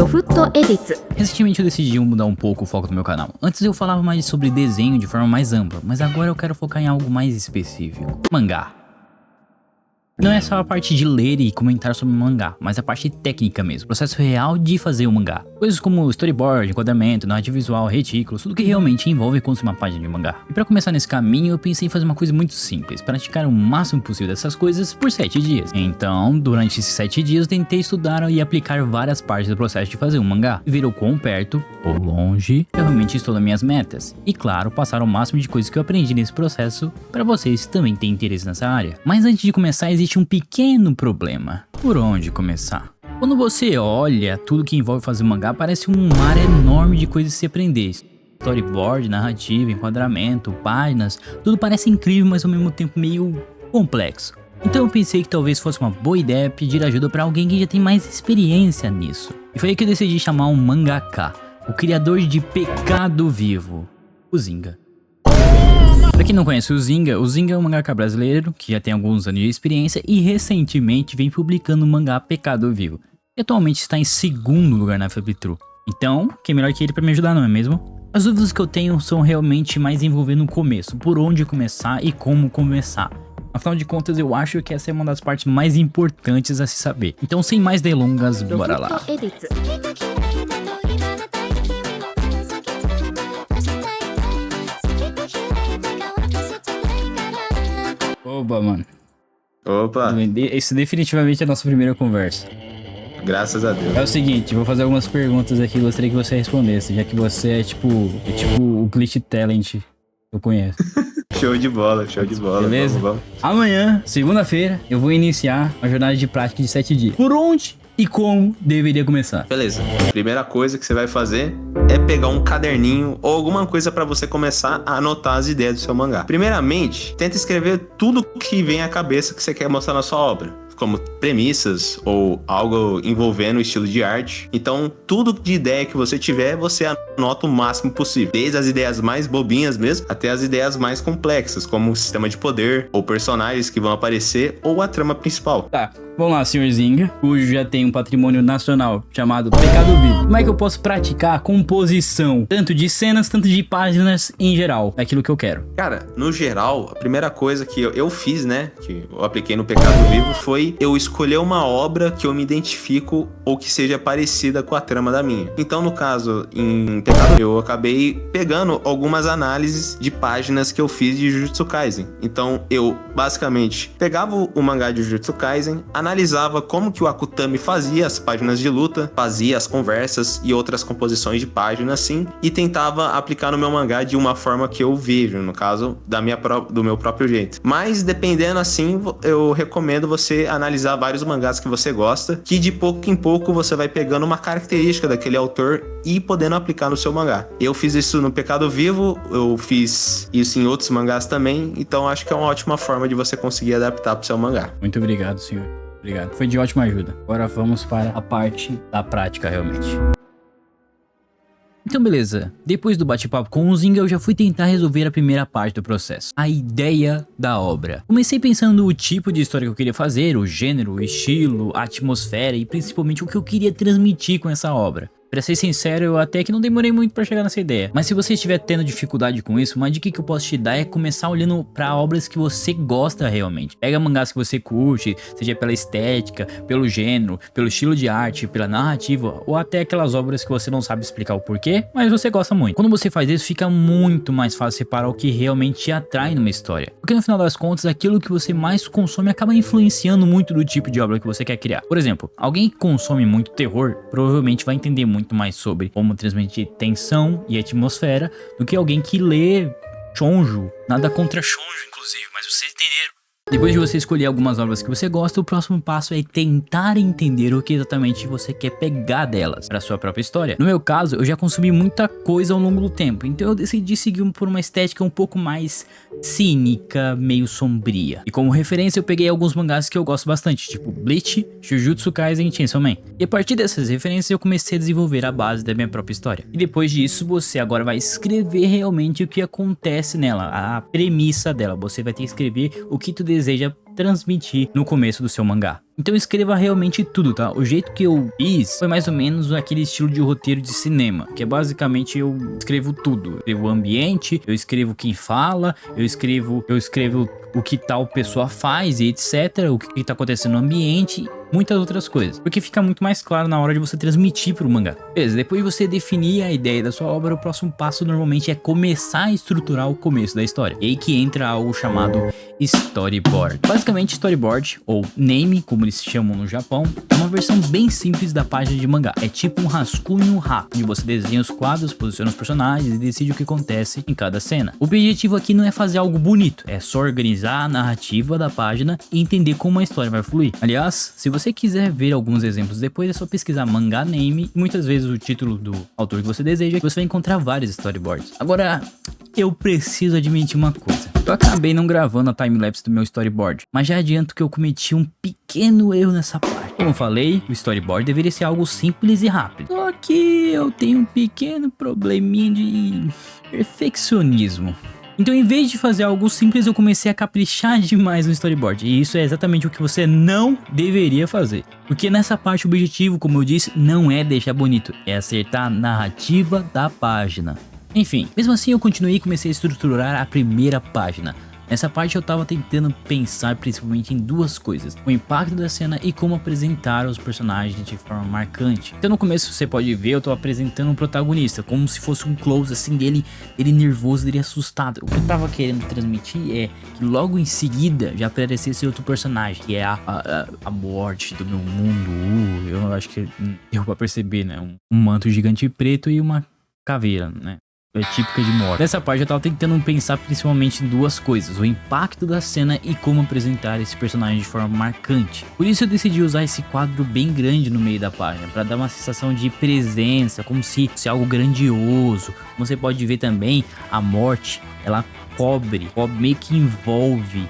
ロフトエディッツ Recentemente eu decidi mudar um pouco o foco do meu canal. Antes eu falava mais sobre desenho de forma mais ampla, mas agora eu quero focar em algo mais específico. Mangá. Não é só a parte de ler e comentar sobre mangá, mas a parte técnica mesmo, o processo real de fazer o mangá. Coisas como storyboard, enquadramento, narrativa visual, retículos, tudo que realmente envolve construir uma página de mangá. E pra começar nesse caminho, eu pensei em fazer uma coisa muito simples, praticar o máximo possível dessas coisas por 7 dias. Então, durante esses 7 dias, eu tentei estudar e aplicar várias partes do processo de fazer um mangá. E ver o quão perto ou longe eu realmente estou das minhas metas. E claro, passar o máximo de coisas que eu aprendi nesse processo para vocês também terem interesse nessa área. Mas antes de começar, existe um pequeno problema. Por onde começar? Quando você olha tudo que envolve fazer mangá, parece um mar enorme de coisas a se aprender. Storyboard, narrativa, enquadramento, páginas, tudo parece incrível, mas ao mesmo tempo meio complexo. Então eu pensei que talvez fosse uma boa ideia pedir ajuda para alguém que já tem mais experiência nisso. E foi aí que eu decidi chamar um mangaka, o criador de Pecado Vivo, o Zinga. Pra quem não conhece o Zinga é um mangaka brasileiro que já tem alguns anos de experiência e recentemente vem publicando o mangá Pecado Vivo, e atualmente está em 2º lugar na FebriTrue. Então, quem melhor que ele pra me ajudar, não é mesmo? As dúvidas que eu tenho são realmente mais envolvendo o começo, por onde começar e como começar. Afinal de contas, eu acho que essa é uma das partes mais importantes a se saber. Então, sem mais delongas, bora lá. Opa, mano. Opa, Esse definitivamente é a nossa primeira conversa. graças a Deus. É o seguinte, vou fazer algumas perguntas aqui e gostaria que você respondesse, já que você é tipo o glitch talent que eu conheço. Show de bola, Beleza? Vamos. Amanhã, segunda-feira, eu vou iniciar uma jornada de prática de 7 dias. Por onde e como deveria começar? Beleza. Primeira coisa que você vai fazer é pegar um caderninho ou alguma coisa pra você começar a anotar as ideias do seu mangá. Primeiramente, tenta escrever tudo que vem à cabeça que você quer mostrar na sua obra, como premissas ou algo envolvendo o estilo de arte. Então, tudo de ideia que você tiver, você anota o máximo possível. Desde as ideias mais bobinhas mesmo, até as ideias mais complexas, como o sistema de poder, ou personagens que vão aparecer, ou a trama principal. Tá, vamos lá, senhor Zinga, cujo já tem um patrimônio nacional chamado Pecado Vivo. Como é que eu posso praticar a composição, tanto de cenas, tanto de páginas em geral, daquilo que eu quero? Cara, no geral, a primeira coisa que eu fiz, né, que eu apliquei no Pecado Vivo, foi eu escolher uma obra que eu me identifico ou que seja parecida com a trama da minha. Então, no caso, em Pecado Vivo, eu acabei pegando algumas análises de páginas que eu fiz de Jujutsu Kaisen. Então, eu, basicamente, pegava o mangá de Jujutsu Kaisen, analisava como que o Akutami fazia as páginas de luta, fazia as conversas e outras composições de páginas, assim, e tentava aplicar no meu mangá de uma forma que eu vejo, no caso, do meu próprio jeito. Mas, dependendo, assim, eu recomendo você analisar vários mangás que você gosta, que de pouco em pouco você vai pegando uma característica daquele autor e podendo aplicar no seu mangá. Eu fiz isso no Pecado Vivo, eu fiz isso em outros mangás também, então acho que é uma ótima forma de você conseguir adaptar pro seu mangá. Muito obrigado, senhor. Obrigado. Foi de ótima ajuda. Agora vamos para a parte da prática, realmente. Então beleza, depois do bate-papo com o Zinga eu já fui tentar resolver a primeira parte do processo, a ideia da obra. Comecei pensando o tipo de história que eu queria fazer, o gênero, o estilo, a atmosfera e principalmente o que eu queria transmitir com essa obra. Pra ser sincero, eu até que não demorei muito pra chegar nessa ideia. Mas se você estiver tendo dificuldade com isso, uma dica que eu posso te dar é começar olhando pra obras que você gosta realmente. Pega mangás que você curte, seja pela estética, pelo gênero, pelo estilo de arte, pela narrativa, ou até aquelas obras que você não sabe explicar o porquê, mas você gosta muito. Quando você faz isso, fica muito mais fácil separar o que realmente te atrai numa história. Porque no final das contas, aquilo que você mais consome acaba influenciando muito do tipo de obra que você quer criar. Por exemplo, alguém que consome muito terror, provavelmente vai entender muito mais sobre como transmitir tensão e atmosfera do que alguém que lê shoujo. Nada contra shoujo, inclusive, mas vocês entenderam. Depois de você escolher algumas obras que você gosta, o próximo passo é tentar entender o que exatamente você quer pegar delas para sua própria história. No meu caso, eu já consumi muita coisa ao longo do tempo, então eu decidi seguir por uma estética um pouco mais cínica, meio sombria. E como referência eu peguei alguns mangás que eu gosto bastante, tipo Bleach, Jujutsu Kaisen e Chainsaw Man. E a partir dessas referências eu comecei a desenvolver a base da minha própria história. E depois disso você agora vai escrever realmente o que acontece nela, a premissa dela. Você vai ter que escrever o que tu deseja transmitir no começo do seu mangá. Então escreva realmente tudo, tá? O jeito que eu fiz foi mais ou menos aquele estilo de roteiro de cinema, que é basicamente eu escrevo tudo. Eu escrevo o ambiente, eu escrevo quem fala, eu escrevo o que tal pessoa faz e etc, o que tá acontecendo no ambiente, muitas outras coisas, porque fica muito mais claro na hora de você transmitir pro mangá. Beleza, depois de você definir a ideia da sua obra, o próximo passo normalmente é começar a estruturar o começo da história. E aí que entra algo chamado storyboard. Basicamente, storyboard, ou name, como eles chamam no Japão, é uma versão bem simples da página de mangá. É tipo um rascunho rápido, onde você desenha os quadros, posiciona os personagens e decide o que acontece em cada cena. O objetivo aqui não é fazer algo bonito, é só organizar a narrativa da página e entender como a história vai fluir. Aliás, se você quiser ver alguns exemplos depois, é só pesquisar mangá name e muitas vezes o título do autor que você deseja, você vai encontrar vários storyboards. Agora, eu preciso admitir uma coisa. Eu acabei não gravando a timelapse do meu storyboard, mas já adianto que eu cometi um pequeno erro nessa parte. Como eu falei, o storyboard deveria ser algo simples e rápido. Só que eu tenho um pequeno probleminha de perfeccionismo. Então, em vez de fazer algo simples, eu comecei a caprichar demais no storyboard. E isso é exatamente o que você não deveria fazer. Porque nessa parte o objetivo, como eu disse, não é deixar bonito, é acertar a narrativa da página. Enfim, mesmo assim eu continuei e comecei a estruturar a primeira página. Nessa parte eu tava tentando pensar principalmente em duas coisas: o impacto da cena e como apresentar os personagens de forma marcante. Então no começo você pode ver, eu tô apresentando um protagonista, como se fosse um close assim dele nervoso, dele assustado. O que eu tava querendo transmitir é que logo em seguida já aparecesse outro personagem, que é a morte do meu mundo. Eu acho que deu pra perceber, né? Um manto gigante preto e uma caveira, né? É típica de morte. Nessa parte eu tava tentando pensar principalmente em duas coisas: o impacto da cena e como apresentar esse personagem de forma marcante. Por isso eu decidi usar esse quadro bem grande no meio da página, para dar uma sensação de presença, como se fosse algo grandioso. Como você pode ver também, a morte, ela cobre, meio que envolve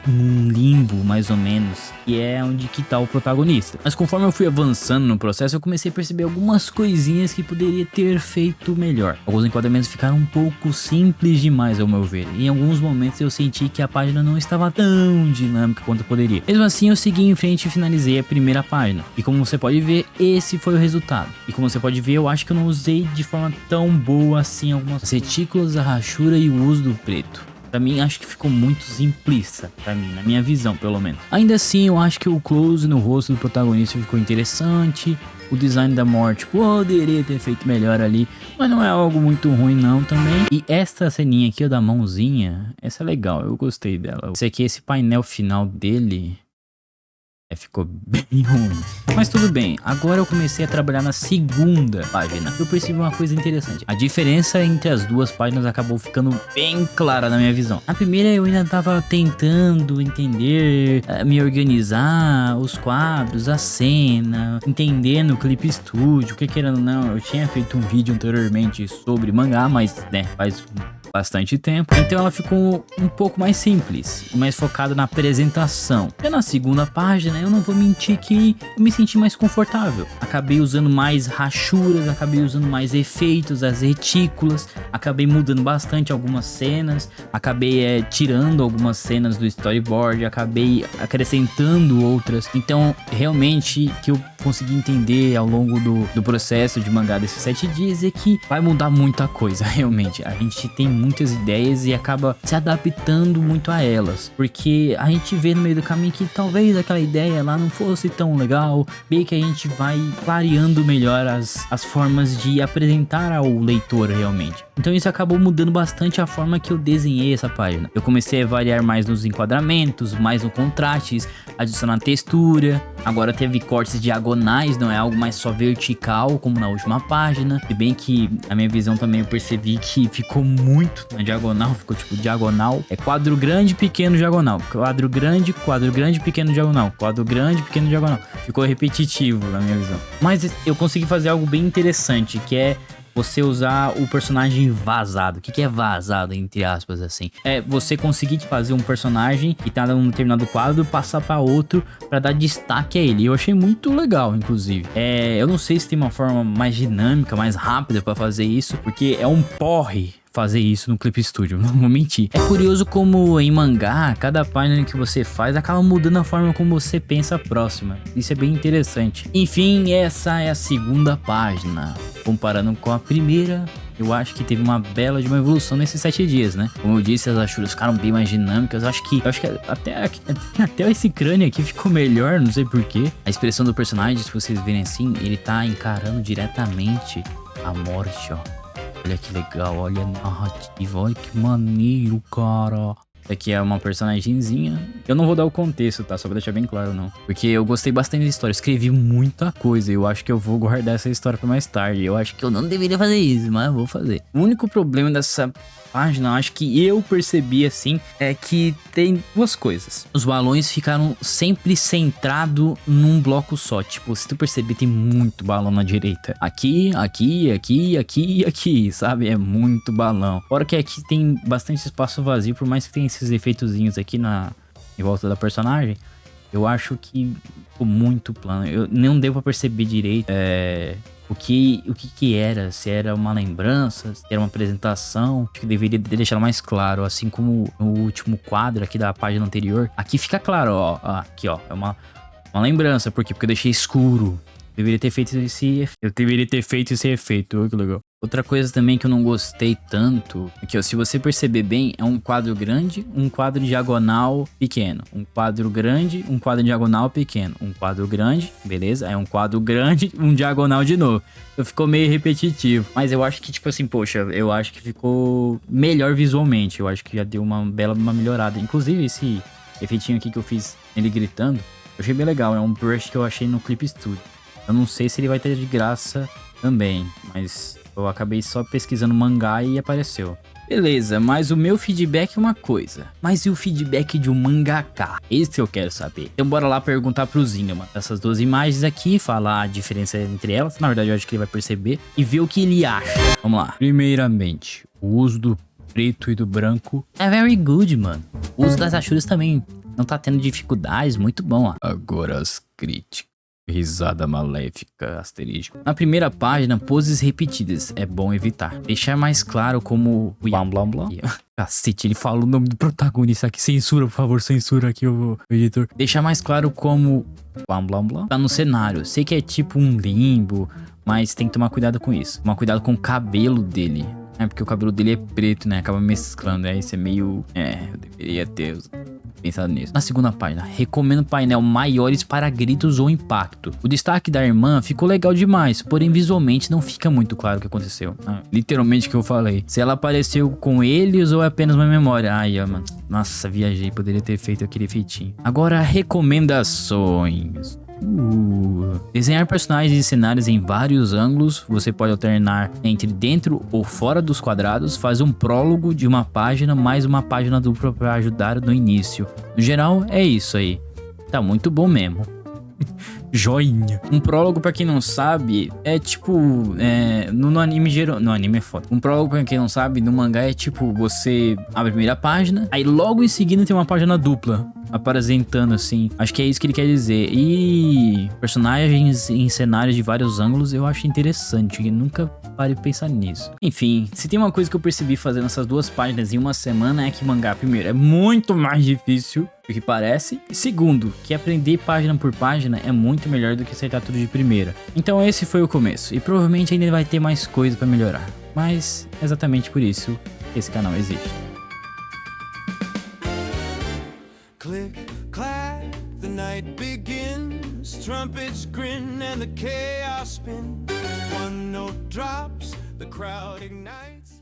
um limbo mais ou menos, que é onde que tá o protagonista. Mas conforme eu fui avançando no processo, eu comecei a perceber algumas coisinhas que poderia ter feito melhor. Alguns enquadramentos ficaram um pouco simples demais ao meu ver, e em alguns momentos eu senti que a página não estava tão dinâmica quanto poderia. Mesmo assim eu segui em frente e finalizei a primeira página, e como você pode ver, esse foi o resultado. E como você pode ver, eu acho que eu não usei de forma tão boa assim algumas retículas, a rachura e o uso do preto. Pra mim, acho que ficou muito simplista, pra mim, na minha visão, pelo menos. Ainda assim, eu acho que o close no rosto do protagonista ficou interessante. O design da morte poderia ter feito melhor ali, mas não é algo muito ruim não também. E essa ceninha aqui, ó, da mãozinha, essa é legal, eu gostei dela. Esse painel final dele... ficou bem ruim. Mas tudo bem, agora eu comecei a trabalhar na segunda página. Eu percebi uma coisa interessante: a diferença entre as duas páginas acabou ficando bem clara na minha visão. Na primeira eu ainda tava tentando entender, me organizar, os quadros, a cena, entendendo o Clip Studio, que querendo ou não, eu tinha feito um vídeo anteriormente sobre mangá, mas né, faz bastante tempo, então ela ficou um pouco mais simples, mais focada na apresentação. E na segunda página, eu não vou mentir que eu me senti mais confortável. Acabei usando mais rachuras, acabei usando mais efeitos, as retículas, acabei mudando bastante algumas cenas, acabei tirando algumas cenas do storyboard, acabei acrescentando outras. Então, realmente, que eu consegui entender ao longo do processo de mangá desses 7 dias é que vai mudar muita coisa, realmente. A gente tem muitas ideias e acaba se adaptando muito a elas, porque a gente vê no meio do caminho que talvez aquela ideia lá não fosse tão legal, bem que a gente vai variando melhor as formas de apresentar ao leitor realmente. Então isso acabou mudando bastante a forma que eu desenhei essa página. Eu comecei a variar mais nos enquadramentos, mais no contrastes, adicionar textura. Agora teve cortes diagonais, não é algo mais só vertical como na última página. Se bem que a minha visão também eu percebi que ficou muito na diagonal, ficou tipo diagonal. É quadro grande, pequeno, diagonal. Quadro grande, pequeno, diagonal. Quadro grande, pequeno, diagonal. Ficou repetitivo na minha visão. Mas eu consegui fazer algo bem interessante, que é você usar o personagem vazado. O que é vazado, entre aspas, assim? É você conseguir fazer um personagem que tá num determinado quadro, passar pra outro pra dar destaque a ele. Eu achei muito legal, inclusive. Eu não sei se tem uma forma mais dinâmica, mais rápida pra fazer isso, porque é um porre fazer isso no Clip Studio, não vou mentir. É curioso como em mangá, cada página que você faz acaba mudando a forma como você pensa a próxima. Isso é bem interessante. Enfim, essa é a segunda página. Comparando com a primeira, eu acho que teve uma bela de uma evolução nesses 7 dias, né? Como eu disse, as achuras ficaram bem mais dinâmicas. Eu acho que até esse crânio aqui ficou melhor, não sei porquê. A expressão do personagem, se vocês verem assim, ele tá encarando diretamente a morte, ó. Olha que legal, olha a narrativa, olha que maneiro, cara. Essa aqui é uma personagemzinha. Eu não vou dar o contexto, tá? Só pra deixar bem claro, não. Porque eu gostei bastante da história. Escrevi muita coisa. Eu acho que eu vou guardar essa história pra mais tarde. Eu acho que eu não deveria fazer isso, mas eu vou fazer. O único problema dessa página, acho que eu percebi assim, é que tem duas coisas. Os balões ficaram sempre centrados num bloco só. Tipo, se tu perceber, tem muito balão na direita. Aqui, sabe? É muito balão. Fora que aqui tem bastante espaço vazio, por mais que tenha esses efeitozinhos aqui em volta da personagem, eu acho que ficou muito plano. Eu não deu pra perceber direito o que era, se era uma lembrança, se era uma apresentação. Acho que deveria deixar mais claro, assim como no último quadro aqui da página anterior. Aqui fica claro, ó, aqui ó, é uma lembrança. Por quê? Porque eu deixei escuro. Eu deveria ter feito esse efeito, olha que legal. Outra coisa também que eu não gostei tanto, é que ó, se você perceber bem, é um quadro grande, um quadro diagonal pequeno. Um quadro grande, um quadro diagonal pequeno. Um quadro grande, beleza? É um quadro grande, um diagonal de novo. Então ficou meio repetitivo. Mas eu acho que, tipo assim, poxa, eu acho que ficou melhor visualmente. Eu acho que já deu uma melhorada. Inclusive, esse efeitinho aqui que eu fiz ele gritando, eu achei bem legal. É um brush que eu achei no Clip Studio. Eu não sei se ele vai ter de graça também, mas eu acabei só pesquisando mangá e apareceu. Beleza, mas o meu feedback é uma coisa. Mas e o feedback de um mangaka? Esse que eu quero saber. Então bora lá perguntar pro Zingaman essas duas imagens aqui, falar a diferença entre elas. Na verdade eu acho que ele vai perceber e ver o que ele acha. Vamos lá. Primeiramente, o uso do preto e do branco é very good, mano. O uso das achuras também não tá tendo dificuldades, muito bom, ó. Agora as críticas. Risada maléfica, asterisco. Na primeira página, poses repetidas. É bom evitar. Deixar mais claro como... Blá, blá, blá. Cacete, ele fala o nome do protagonista aqui. Censura, por favor, censura aqui o editor. Deixar mais claro como... Blá, blá, blá. Tá no cenário. Sei que é tipo um limbo, mas tem que tomar cuidado com isso. Tomar cuidado com o cabelo dele. É porque o cabelo dele é preto, né? Acaba mesclando. Isso é meio... eu deveria ter... pensado nisso. Na segunda página, recomendo painel maiores para gritos ou impacto. O destaque da irmã ficou legal demais, porém visualmente não fica muito claro o que aconteceu. Literalmente o que eu falei. Se ela apareceu com eles ou é apenas uma memória. Ai, mano. Nossa, viajei. Poderia ter feito aquele efeitinho. Agora, recomendações. Desenhar personagens e cenários em vários ângulos. Você pode alternar entre dentro ou fora dos quadrados. Faz um prólogo de uma página mais uma página dupla para ajudar no início. No geral é isso aí. Tá muito bom mesmo. Joinha. Um prólogo, pra quem não sabe, é tipo... no anime geral... No anime é foda. Um prólogo, pra quem não sabe, no mangá é tipo... Você abre a primeira página, aí logo em seguida tem uma página dupla apresentando, assim. Acho que é isso que ele quer dizer. E personagens em cenários de vários ângulos eu acho interessante. Eu nunca parei de pensar nisso. Enfim, se tem uma coisa que eu percebi fazendo essas duas páginas em uma semana é que mangá, primeiro, é muito mais difícil do que parece. E segundo, que aprender página por página é muito melhor do que acertar tudo de primeira. Então esse foi o começo. E provavelmente ainda vai ter mais coisa pra melhorar. Mas é exatamente por isso que esse canal existe. Click, clack, the night begins. Trumpets grin and the chaos spin. One note drops, the crowd ignites.